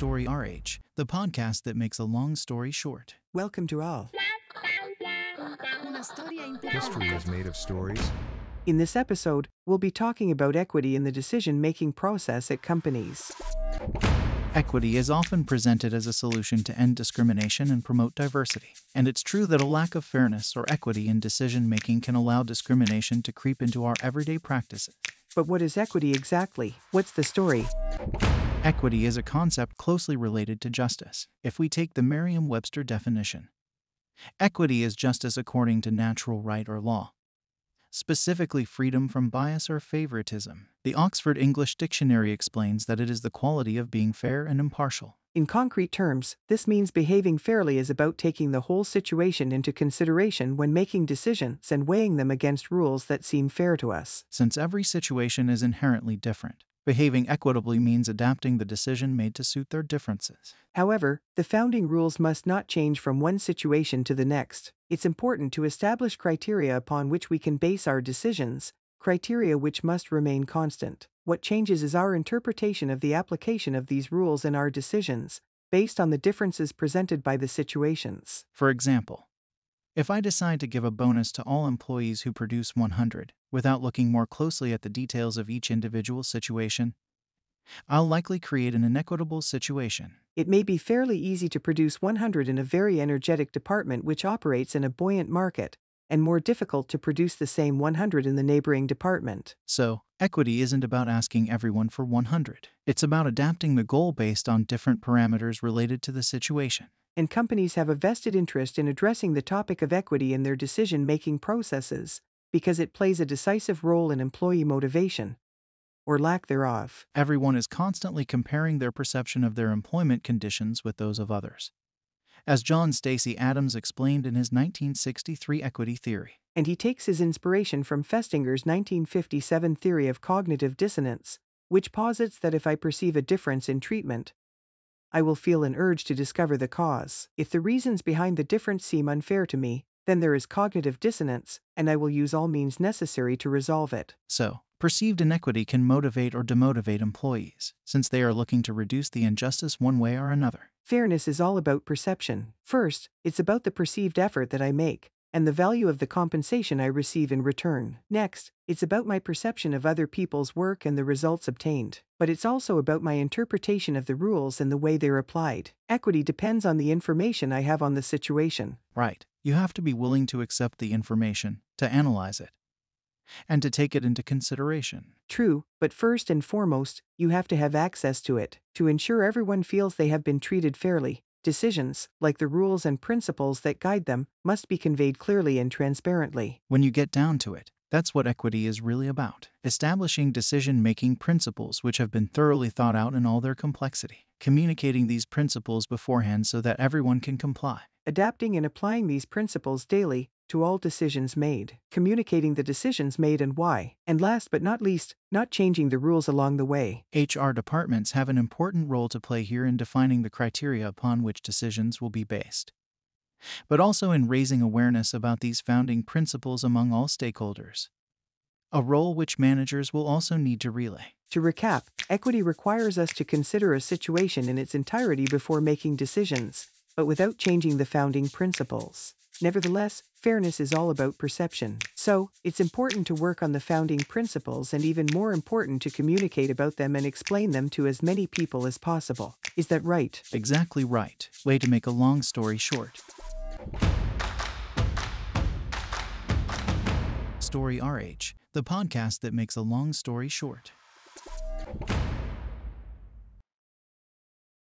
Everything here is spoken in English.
Story RH, the podcast that makes a long story short. Welcome to all. History is made of stories. In this episode, we'll be talking about equity in the decision-making process at companies. Equity is often presented as a solution to end discrimination and promote diversity. And it's true that a lack of fairness or equity in decision-making can allow discrimination to creep into our everyday practices. But what is equity exactly? What's the story? Equity is a concept closely related to justice. If we take the Merriam-Webster definition, equity is justice according to natural right or law, specifically freedom from bias or favoritism. The Oxford English Dictionary explains that it is the quality of being fair and impartial. In concrete terms, this means behaving fairly is about taking the whole situation into consideration when making decisions and weighing them against rules that seem fair to us. Since every situation is inherently different, behaving equitably means adapting the decision made to suit their differences. However, the founding rules must not change from one situation to the next. It's important to establish criteria upon which we can base our decisions, criteria which must remain constant. What changes is our interpretation of the application of these rules in our decisions, based on the differences presented by the situations. For example, if I decide to give a bonus to all employees who produce 100, without looking more closely at the details of each individual situation, I'll likely create an inequitable situation. It may be fairly easy to produce 100 in a very energetic department which operates in a buoyant market, and more difficult to produce the same 100 in the neighboring department. So, equity isn't about asking everyone for 100. It's about adapting the goal based on different parameters related to the situation. And companies have a vested interest in addressing the topic of equity in their decision-making processes, because it plays a decisive role in employee motivation, or lack thereof. Everyone is constantly comparing their perception of their employment conditions with those of others, as John Stacey Adams explained in his 1963 equity theory. And he takes his inspiration from Festinger's 1957 theory of cognitive dissonance, which posits that if I perceive a difference in treatment, I will feel an urge to discover the cause. If the reasons behind the difference seem unfair to me, then there is cognitive dissonance, and I will use all means necessary to resolve it. So, perceived inequity can motivate or demotivate employees, since they are looking to reduce the injustice one way or another. Fairness is all about perception. First, it's about the perceived effort that I make, and the value of the compensation I receive in return. Next, it's about my perception of other people's work and the results obtained. But it's also about my interpretation of the rules and the way they're applied. Equity depends on the information I have on the situation. Right. You have to be willing to accept the information, to analyze it, and to take it into consideration. True, but first and foremost, you have to have access to it. To ensure everyone feels they have been treated fairly, decisions, like the rules and principles that guide them, must be conveyed clearly and transparently. When you get down to it, that's what equity is really about. Establishing decision-making principles which have been thoroughly thought out in all their complexity. Communicating these principles beforehand so that everyone can comply. Adapting and applying these principles daily to all decisions made. Communicating the decisions made and why. And last but not least, not changing the rules along the way. HR departments have an important role to play here in defining the criteria upon which decisions will be based, but also in raising awareness about these founding principles among all stakeholders, a role which managers will also need to relay. To recap, equity requires us to consider a situation in its entirety before making decisions, but without changing the founding principles. Nevertheless, fairness is all about perception. So, it's important to work on the founding principles and even more important to communicate about them and explain them to as many people as possible. Is that right? Exactly right. Way to make a long story short. Story RH, the podcast that makes a long story short.